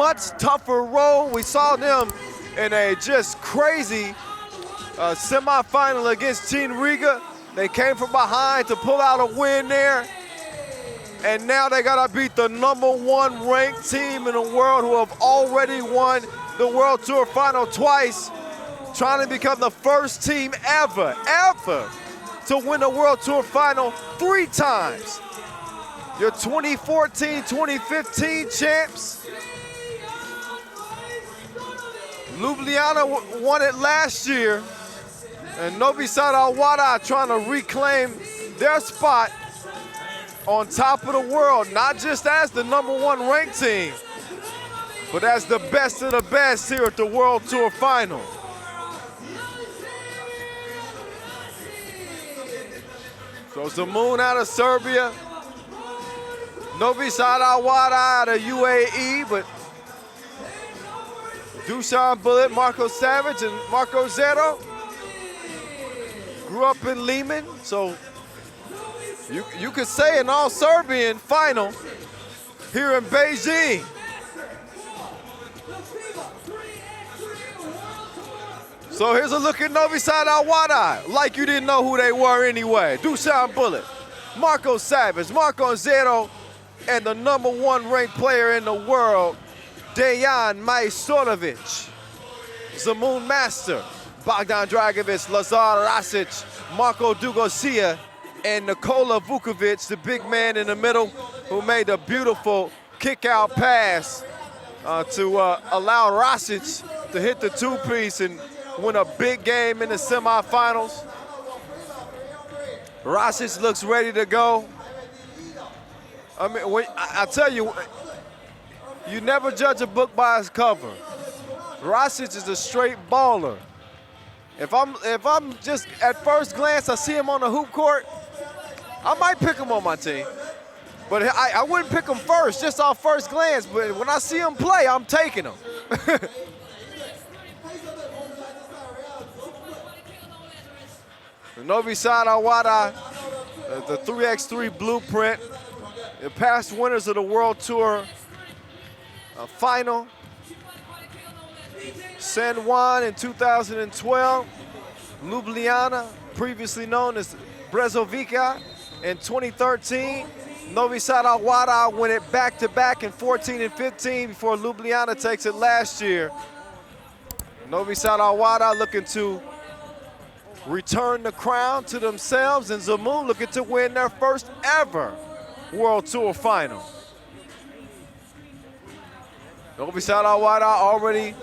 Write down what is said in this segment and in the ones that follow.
much tougher road. We saw them in a just crazy semifinal against Team Riga. They came from behind to pull out a win there. And now they gotta beat the #1 ranked team in the world who have already won the World Tour Final twice, trying to become the first team ever to win the World Tour Final 3 times. Your 2014, 2015 champs. Ljubljana won it last year, and Novi Sad WAHDA trying to reclaim their spot on top of the world, not just as the #1 ranked team, but as the best of the best here at the World Tour Final. So ZEMUN out of Serbia, Novi Sad WAHDA out of UAE, but Dusan Bullet, Marko Savage, and Marko Zero grew up in Lehman, so you could say an all-Serbian final here in Beijing. So here's a look at Novi Sad WAHDA, like you didn't know who they were anyway. Dusan Bullet, Marko Savage, Marko Zero, and the #1 ranked player in the world, Dejan Majstorovic. ZEMUN Master, Bogdan Dragovic, Lazar Rasic, Marko Dugosia, and Nikola Vukovic, the big man in the middle, who made a beautiful kick-out pass to allow Rasic to hit the two-piece and win a big game in the semifinals. Rasic looks ready to go. I mean, I tell you, you never judge a book by its cover. Rasic is a straight baller. If I'm just at first glance, I see him on the hoop court, I might pick him on my team. But I wouldn't pick him first, just off first glance. But when I see him play, I'm taking him. The Novi Sad WAHDA, the 3x3 blueprint, the past winners of the World Tour Final. San Juan in 2012, Ljubljana, previously known as Brezovica, in 2013. Novi Sad WAHDA win it back-to-back in 14 and 15 before Ljubljana takes it last year. Novi Sad WAHDA looking to return the crown to themselves, and ZEMUN looking to win their first ever World Tour Final. Novi Sad WAHDA already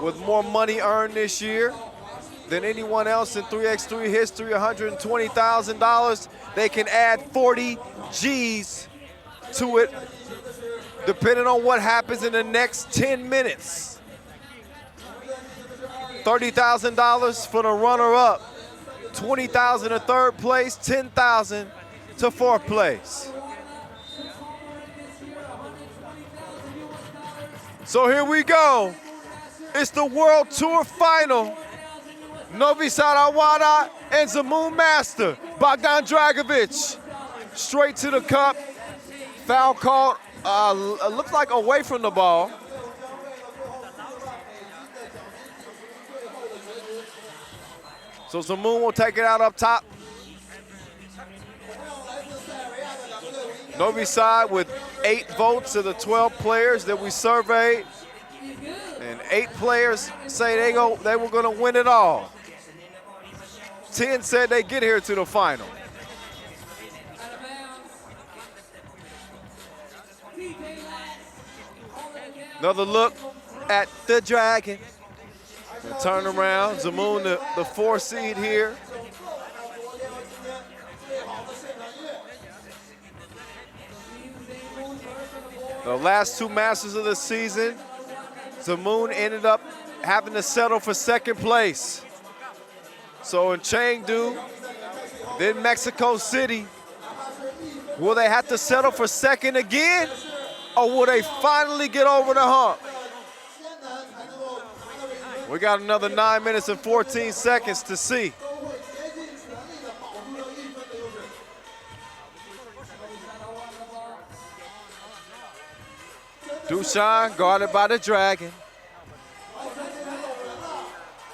with more money earned this year than anyone else in 3x3 history, $120,000. They can add 40 G's to it, depending on what happens in the next 10 minutes. $30,000 for the runner-up, $20,000 to third place, $10,000 to fourth place. So here we go. It's the World Tour Final. Novi Sad WAHDA and ZEMUN Master, Bogdan Dragovic, straight to the cup. Foul called, looked like away from the ball. So ZEMUN will take it out up top. Novi Sad with 8 votes of the 12 players that we surveyed. And 8 players say they were gonna win it all. 10 said they get here to the final. Another look at the Dragon. And turn around, ZEMUN the 4 seed here. The last 2 Masters of the season, ZEMUN ended up having to settle for 2nd place. So in Chengdu, then Mexico City, will they have to settle for 2nd again, or will they finally get over the hump? We got another 9 minutes and 14 seconds to see. Dusan guarded by the Dragon.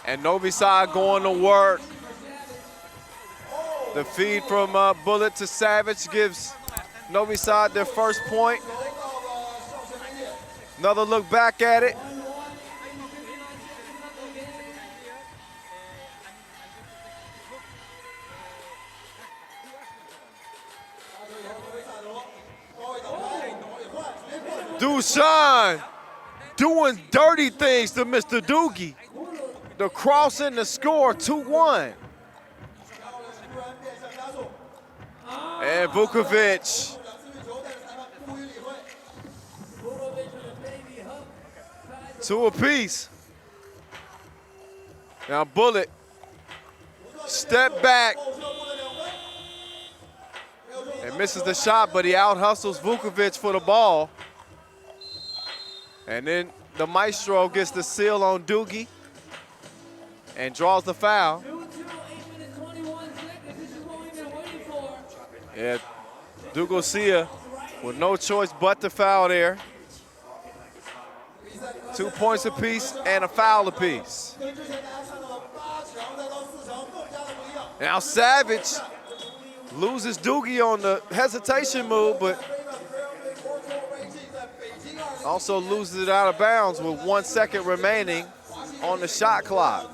And Novi SAD going to work. The feed from Bullet to Savage gives Novi SAD their first point. Another look back at it. Dusan doing dirty things to Mr. Doogie. The cross and the score, 2-1. And Vukovic. Two apiece. Now Bullet, step back. And misses the shot, but he out-hustles Vukovic for the ball. And then the Maestro gets the seal on Doogie and draws the foul. Yeah, Dugosia with no choice but to foul there. 2 points apiece and a foul apiece. Now Savage loses Doogie on the hesitation move, but also loses it out of bounds with 1 second remaining on the shot clock.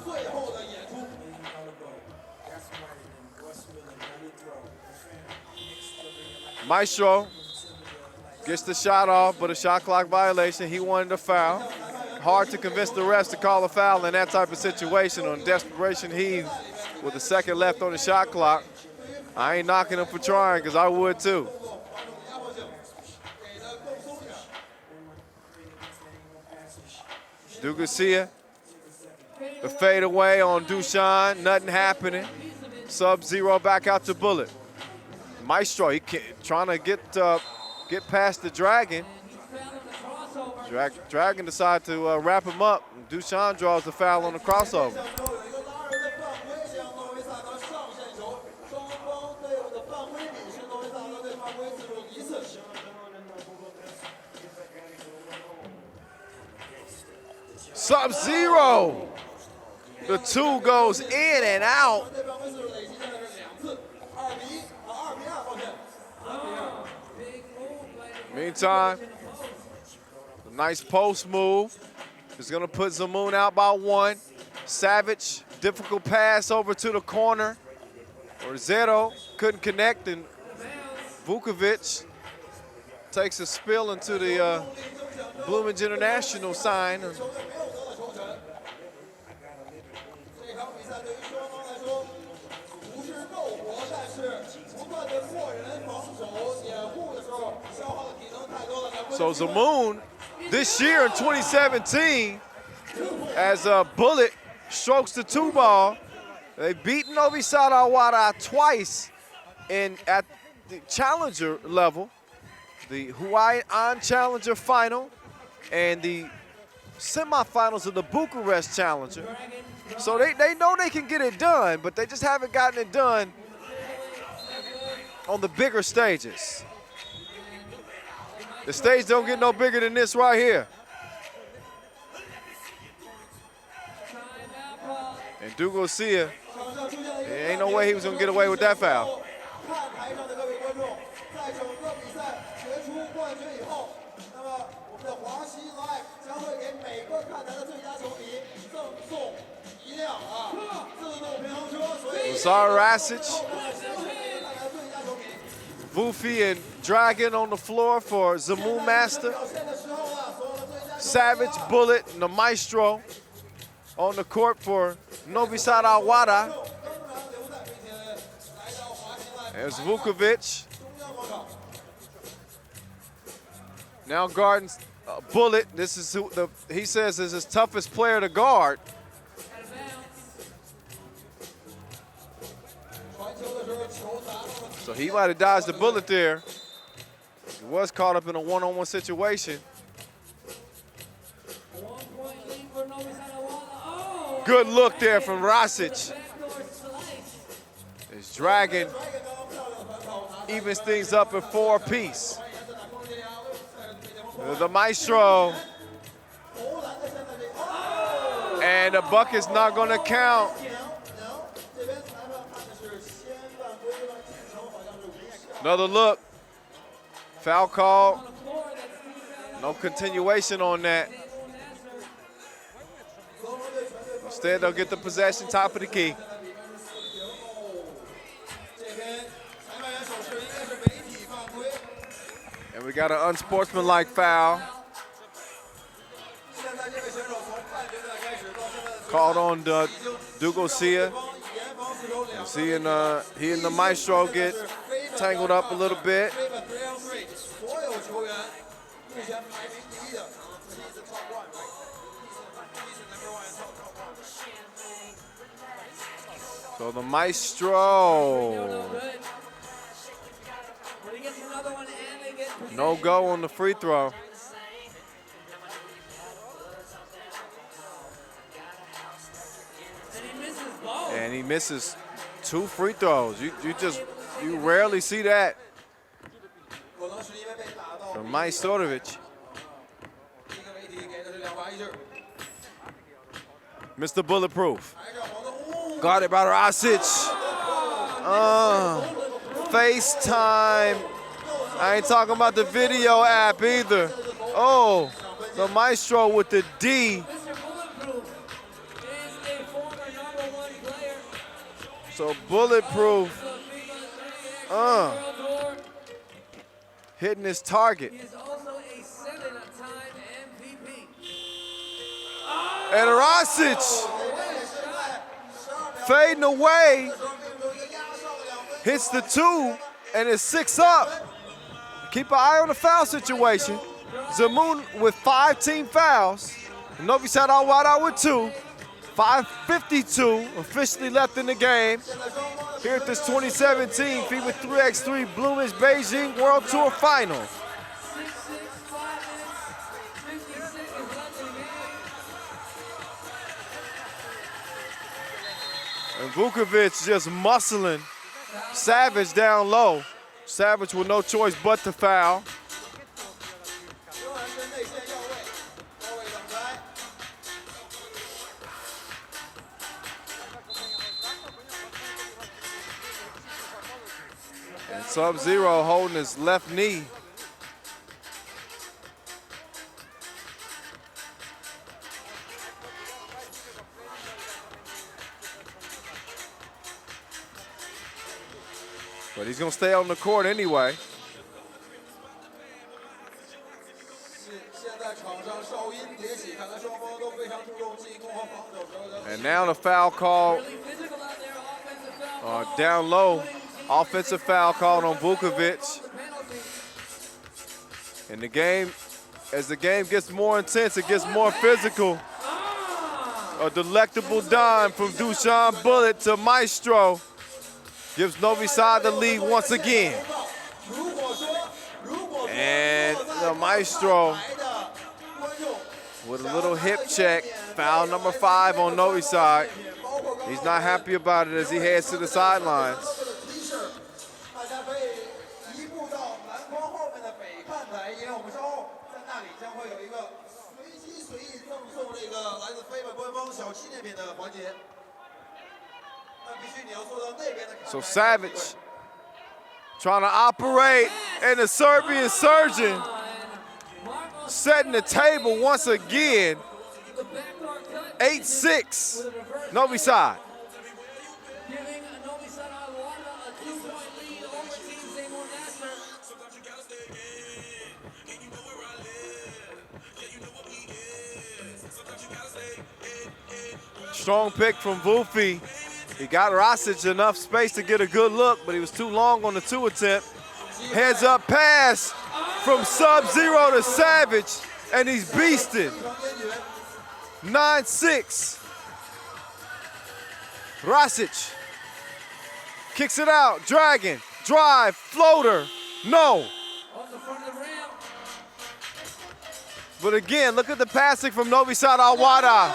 Maestro gets the shot off, but a shot clock violation. He wanted a foul. Hard to convince the refs to call a foul in that type of situation on desperation heave with a second left on the shot clock. I ain't knocking him for trying, because I would too. Dugosia, the fade away on Dusan, nothing happening. Sub-0 back out to Bullet. Maestro, he trying to get past the Dragon. Dragon decide to wrap him up. Dusan draws the foul on the crossover. Sub-0. The two goes in and out. Meantime, a nice post move is going to put ZEMUN out by 1. Savage, difficult pass over to the corner. Zero couldn't connect, and Vukovic takes a spill into the Bloomington International sign. So ZEMUN, this year in 2017, as a Bullet strokes the 2 ball, they've beaten Novi SAD WAHDA twice at the challenger level, the Hawaiian Challenger final and the semifinals of the Bucharest Challenger. So they know they can get it done, but they just haven't gotten it done on the bigger stages. The stage don't get no bigger than this right here. And Dugosia, there ain't no way he was gonna get away with that foul. Lazar Rasic, Vufi and Dragon on the floor for ZEMUN Master. Savage, Bullet, and the Maestro on the court for Novi SAD WAHDA. There's Vukovic. Now guarding Bullet. This is who he says is his toughest player to guard. So he might have dodged the bullet there. He was caught up in a one-on-one situation. Good look there from Rasic. His Dragon evens things up at 4 apiece. The maestro. And the bucket's not gonna count. Another look. Foul call. No continuation on that. Instead, they'll get the possession, top of the key. And we got an unsportsmanlike foul. Called on Dugosia. Seeing he and the maestro get tangled up a little bit. So the maestro. No go on the free throw. And he misses 2 free throws. You rarely see that from Majstorovic. Mr. Bulletproof. Guarded by Rasic. FaceTime. I ain't talking about the video app either. Oh, the maestro with the D. So Bulletproof hitting his target. And Rasic fading away, hits the 2, and it's 6 up. Keep an eye on the foul situation. ZEMUN with 5 team fouls. Novi SAD WAHDA with 2. 5:52 officially left in the game. Here at this 2017 FIBA 3x3 Bloomage Beijing World Tour Final. And Vukovic just muscling Savage down low. Savage with no choice but to foul. And Sub-Zero holding his left knee. But he's going to stay on the court anyway. And now the foul call down low. Offensive foul called on Vukovic. And the game, as the game gets more intense, it gets more physical. A delectable dime from Dusan Bullet to Maestro. Gives Novi SAD the lead once again. And the Maestro with a little hip check. Foul number 5 on Novi SAD. He's not happy about it as he heads to the sidelines. So Savage trying to operate, and the Serbian surgeon setting the table once again. 8-6, Novi SAD. Strong pick from Vufi. He got Rasic enough space to get a good look, but he was too long on the 2 attempt. Heads up pass from Sub-Zero to Savage, and he's beasting. 9-6. Rasic kicks it out, dragging, drive, floater, no. But again, look at the passing from Novi SAD WAHDA.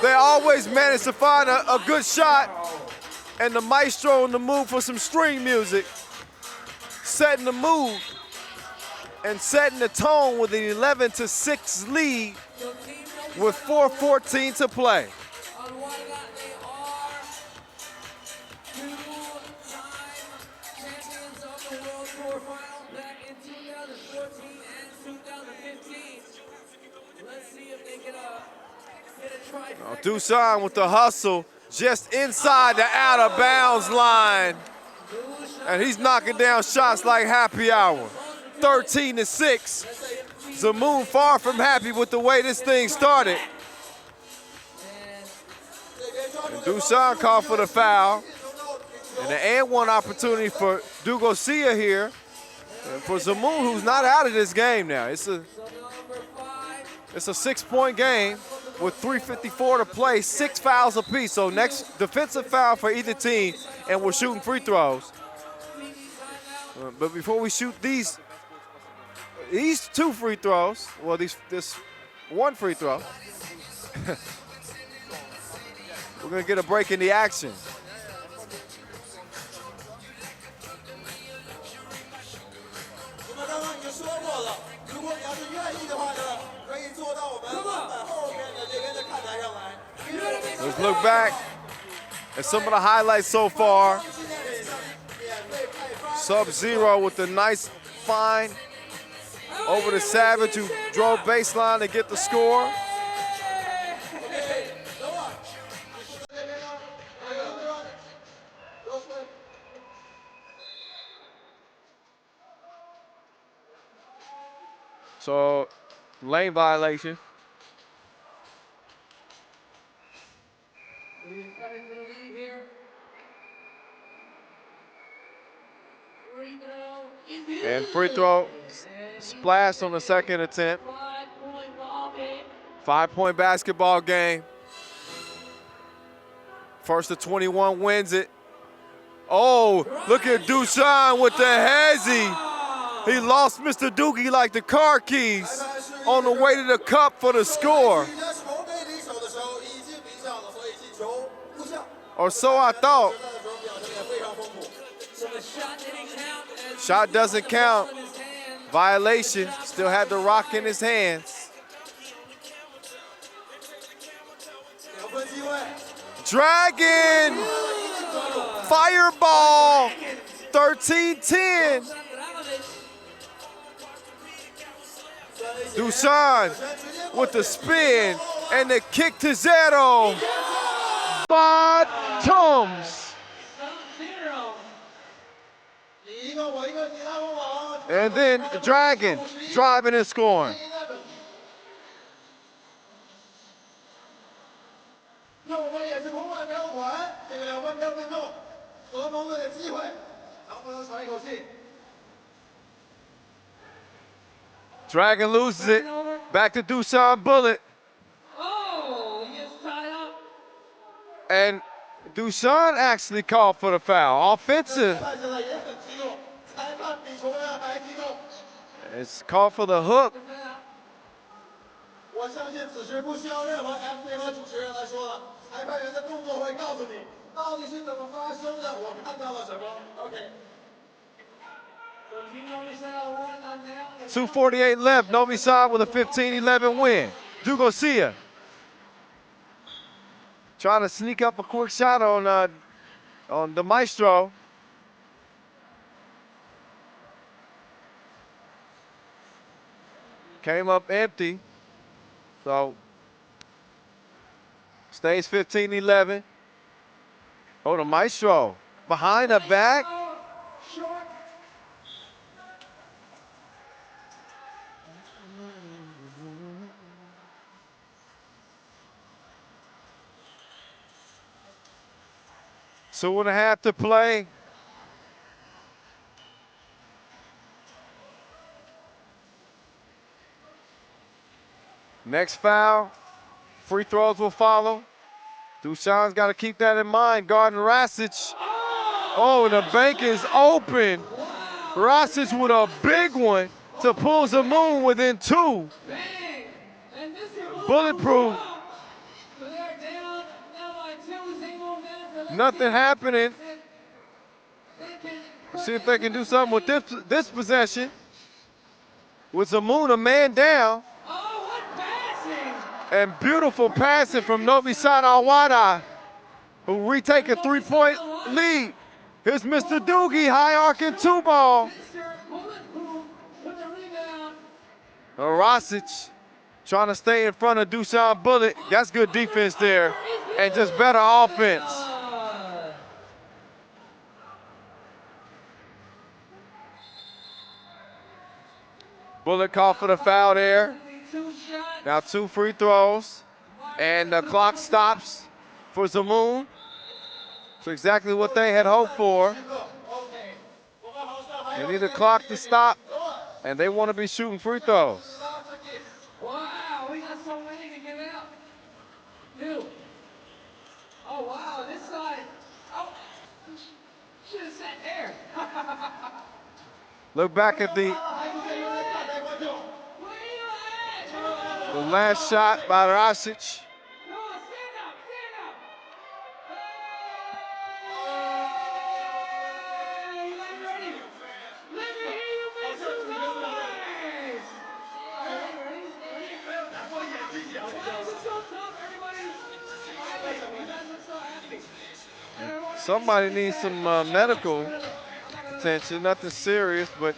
They always manage to find a good shot, and the Maestro in the mood for some string music, setting the mood and setting the tone with an 11-6 lead with 4:14 to play. Dusan with the hustle, just inside the out of bounds line. And he's knocking down shots like happy hour. 13-6. ZEMUN far from happy with the way this thing started. And Dusan called for the foul. And an and-one opportunity for Dugosia here. And for ZEMUN, who's not out of this game now. It's a 6-point game with 3:54 to play, 6 fouls apiece. So next defensive foul for either team, and we're shooting free throws. But before we shoot these 2 free throws, well, this 1 free throw, we're gonna get a break in the action. Let's look back at some of the highlights so far. Sub-Zero with a nice find over to Savage, who drove baseline to get the score. So, lane violation. And free throw splash on the second attempt. 5-point basketball game. First to 21 wins it. Oh, look at Dusan with the hezzy. He lost Mr. Doogie like the car keys on the way to the cup for the score. Or so I thought. Shot doesn't count. Violation. Still had the rock in his hands. Dragon. Fireball. 13-10. Dusan with the spin and the kick to Zero. Bottoms. And then the Dragon driving and scoring. Dragon loses it. Back to Dusan Bullet. And Dusan actually called for the foul. Offensive. It's called for the hook. .248 left. Novi SAD with a 15-11 win. Dugosia trying to sneak up a quick shot on the Maestro. Came up empty. So stays 15-11. Oh, the Maestro behind the back. So 2.5 to play. Next foul, free throws will follow. Dusan's got to keep that in mind, guarding Rasic. Oh, the bank is open. Rasic with a big one to pull ZEMUN within 2. Bulletproof. Nothing happening. See if they can do something with this possession. with ZEMUN a man down. Oh, what passing! And beautiful passing from NOVI SAD WAHDA, who retake a 3-point lead. Here's Mr. Doogie, high arcing 2-ball. Rasic trying to stay in front of Dusan Bullet. That's good defense there, and just better offense. Bullet called for the foul there. Now 2 free throws, and the clock stops for ZEMUN. So exactly what they had hoped for. They need the clock to stop, and they want to be shooting free throws. Wow, we got so many to give out. 2. Oh, wow, this side. Oh, should have sat there. Look back at the last shot by Rasic. Somebody needs some medical attention, nothing serious, but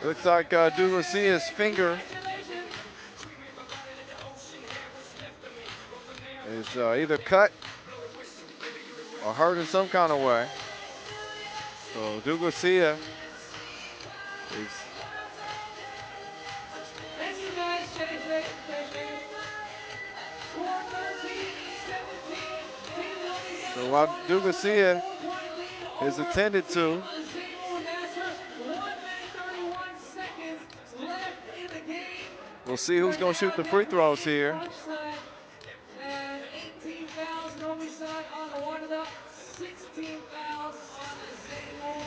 looks like Dugarcia's finger is either cut or hurt in some kind of way. So Dugarcia is so while Dugarcia is attended to, we'll see who's going to shoot the free throws here. And 18 fouls, NOVI SAD on WAHDA, 16 fouls on the ZEMUN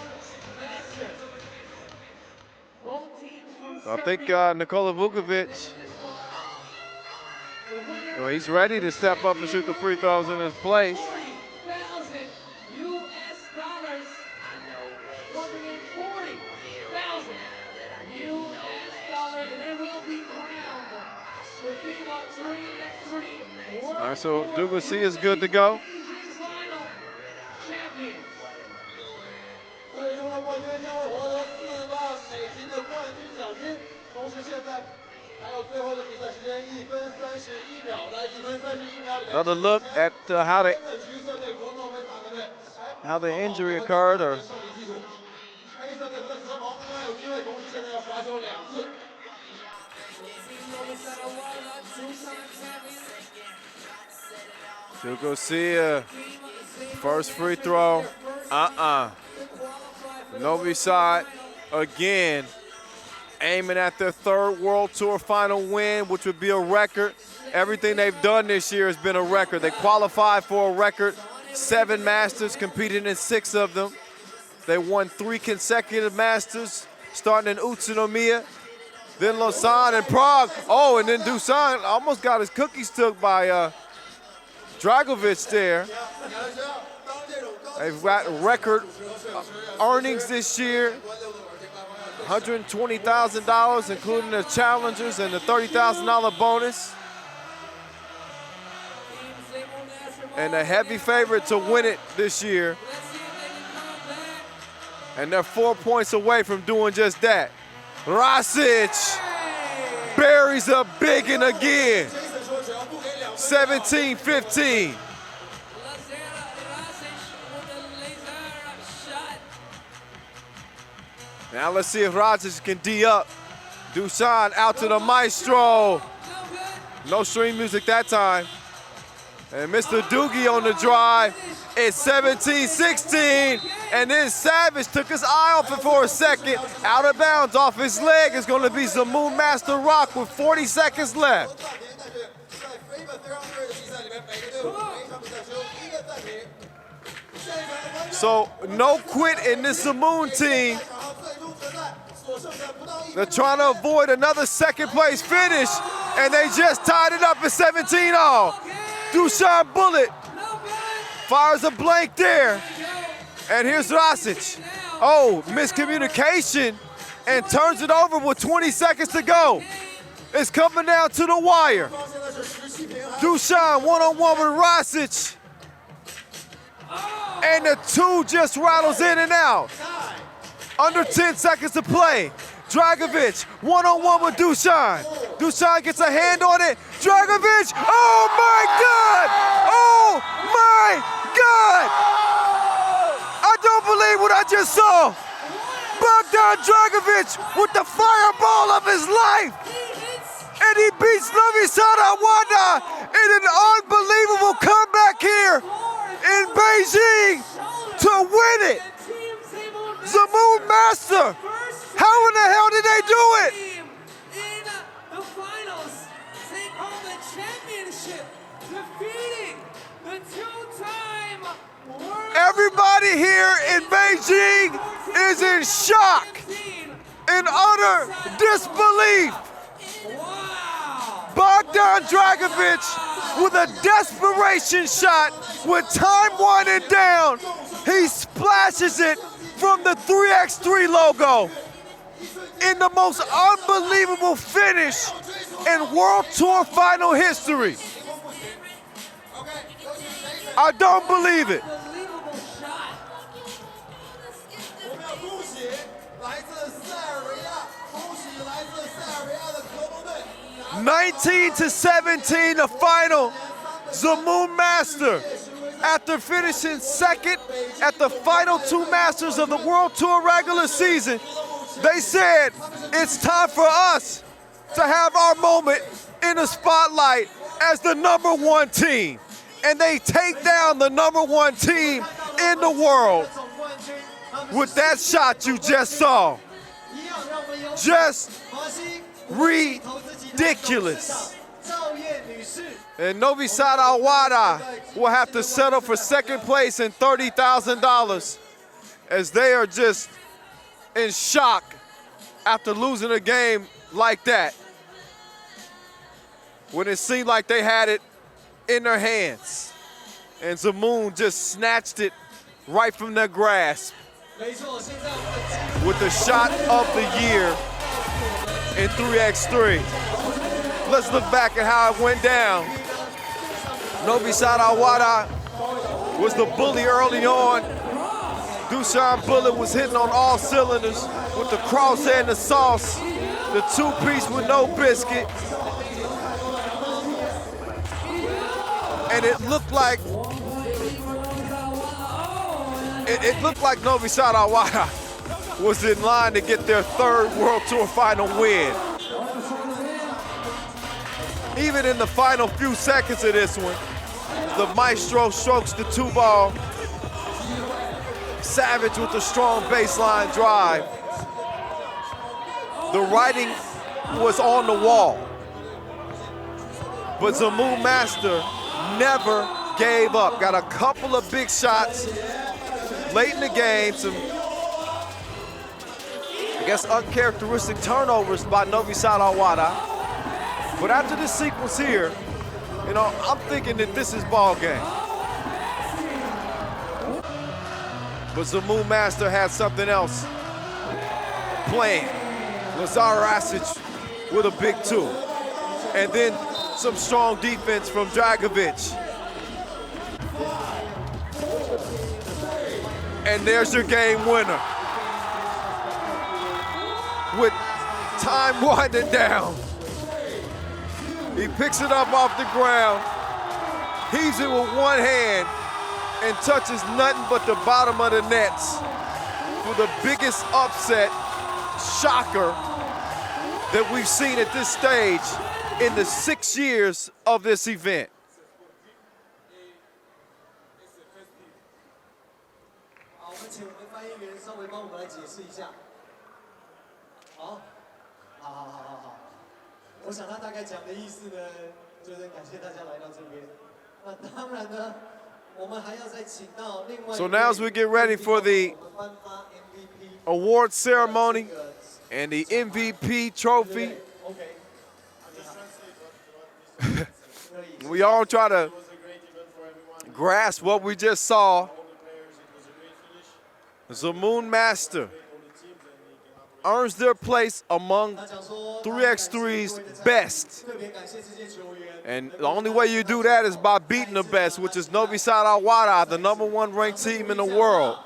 Master. Both teams from So I think Serbia. Nikola Vukovic, well, he's ready to step up and shoot the free throws in his place. $40,000 US. Working in $40,000 US. And they will be crowned the FIBA 3x3 World All right, so Tour Dugarcia is good to go. Final champion. 最终的冠军将会获得4万美金的冠军奖金。同时，现在还有最后的比赛时间1分31秒，在1分31秒里面。 Another look at how the injury occurred, or 黑色队和紫袍刚刚有机会，同时现在要罚球2次。 Dugarcia, first free throw, NOVI SAD again, aiming at their 3rd World Tour final win, which would be a record. Everything they've done this year has been a record. They qualified for a record, 7 Masters, competed in 6 of them. They won 3 consecutive Masters, starting in Utsunomiya, then Lausanne and Prague. Oh, and then Dusan almost got his cookies took by Dragovic there. They've got record earnings this year, $120,000, including the challengers and the $30,000 bonus. And a heavy favorite to win it this year. And they're 4 points away from doing just that. Rasic buries a big one again. 17-15. Now let's see if Rasic can D up. Dusan out to the maestro. No stream music that time. And Mr. Doogie on the drive. It's 17-16. And then Savage took his eye off it for a second. Out of bounds off his leg is going to be ZEMUN Master Rock with 40 seconds left. So no quit in this ZEMUN team. They're trying to avoid another second place finish, and they just tied it up at 17-all. Dusan Bullet fires a blank there. And here's Rasic. Oh, miscommunication and turns it over with 20 seconds to go. It's coming down to the wire. Dusan one-on-one with Rasic. And the two just rattles in and out. Under 10 seconds to play. Dragovic one-on-one with Dusan. Dusan gets a hand on it. Dragovic, oh my God! Oh my God! I don't believe what I just saw. Bogdan Dragovic with the fireball of his life. And he beats Novi Sad WAHDA in an unbelievable comeback here in Beijing to win it. ZEMUN Master. How in the hell did they do it? In the finals, take home the championship, defeating the two-time world. Everybody here in Beijing is in shock, in utter disbelief. Wow. Bogdan Dragovic with a desperation shot with time winding down. He splashes it from the 3x3 logo in the most unbelievable finish in World Tour final history. I don't believe it. 19-17, the final. ZEMUN Master, after finishing second at the final two Masters of the World Tour regular season, they said it's time for us to have our moment in the spotlight as the #1 team. And they take down the #1 team in the world with that shot you just saw. Just ridiculous. And Novi Sad WAHDA will have to settle for second place and $30,000 as they are just in shock after losing a game like that when it seemed like they had it in their hands. And ZEMUN just snatched it right from their grasp with the shot of the year in 3x3. Let's look back at how it went down. Novi Sad WAHDA was the bully early on. Dusan Bullet was hitting on all cylinders with the crosshair and the sauce, the two-piece with no biscuit. And it looked like Novi Sad WAHDA was in line to get their third World Tour final win. Even in the final few seconds of this one, the maestro strokes the two ball. Savage with a strong baseline drive. The writing was on the wall. But ZEMUN Master never gave up. Got a couple of big shots late in the game. Some, I guess, uncharacteristic turnovers by Novi Sad WAHDA. But after this sequence here, you know, I'm thinking that this is ball game. But ZEMUN Master had something else planned. Lazar Rasic with a big two. And then some strong defense from Dragovic. And there's your game winner. With time winding down. He picks it up off the ground, heaves it with one hand, and touches nothing but the bottom of the nets for the biggest upset, shocker, that we've seen at this stage in the 6 years of this event. So now as we get ready for the award ceremony and the MVP trophy, we all try to grasp what we just saw. ZEMUN Master earns their place among 3x3's best. And the only way you do that is by beating the best, which is Novi SAD Al WAHDA, the #1 ranked team in the world.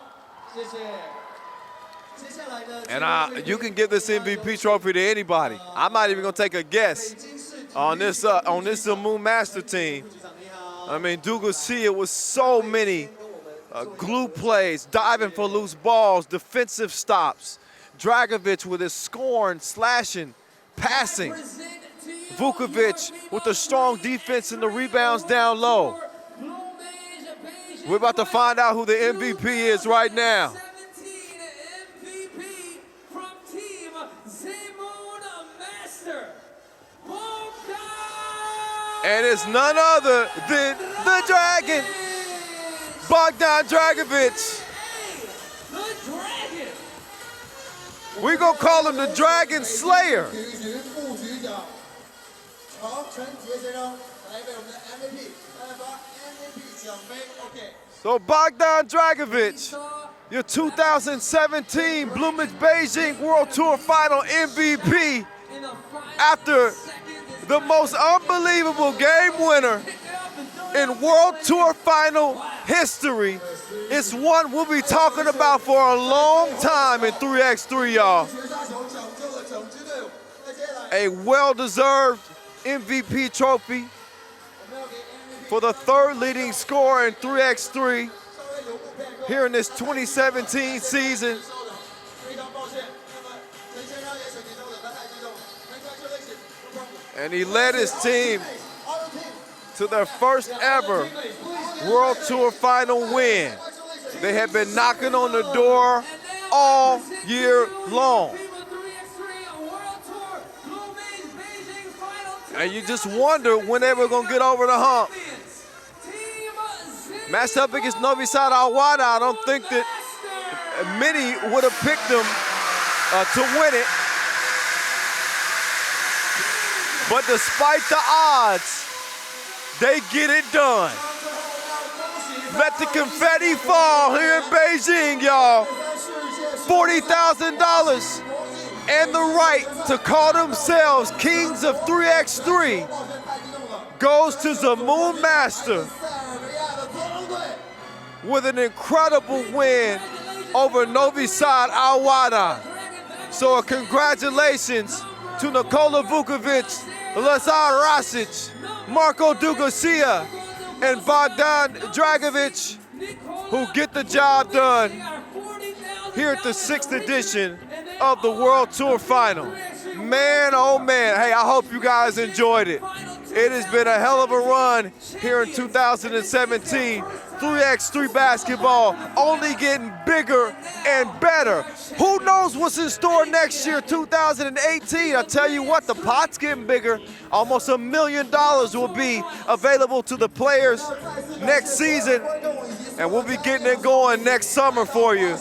And you can give this MVP trophy to anybody. I'm not even gonna take a guess on this ZEMUN Master team. I mean, Dugasia with so many glue plays, diving for loose balls, defensive stops. Dragovic with his scoring, slashing, passing. Vukovic with the strong defense and the rebounds down low. We're about to find out who the MVP is right now. MVP from Team ZEMUN Master. And it's none other than the Dragon, Bogdan Dragovic. We gonna call him the Dragon Slayer. So Bogdan Dragovic, your 2017 Bloomage Beijing World Tour Final MVP, after the most unbelievable game winner in World Tour Final history. It's one we'll be talking about for a long time in 3x3, y'all. A well-deserved MVP trophy for the third leading scorer in 3x3 here in this 2017 season. And he led his team to their first ever World Tour Final win. They have been knocking on the door all year long. And you just wonder when they were gonna get over the hump. Matched up against Novi SAD Al WAHDA, I don't think that many would have picked them to win it. But despite the odds, they get it done. Let the confetti fall here in Beijing, y'all. $40,000 and the right to call themselves Kings of 3x3 goes to ZEMUN Master with an incredible win over Novi SAD Al WAHDA. So congratulations to Nikola Vukovic, Lazar Rasic, Marko Dugasia, and Bogdan Dragovic, who get the job done here at the 6th edition of the World Tour Final. Man, oh man, hey, I hope you guys enjoyed it. It has been a hell of a run here in 2017. 3x3 basketball only getting bigger and better. Who knows what's in store next year, 2018? I tell you what, the pot's getting bigger. Almost $1 million will be available to the players next season, and we'll be getting it going next summer for you.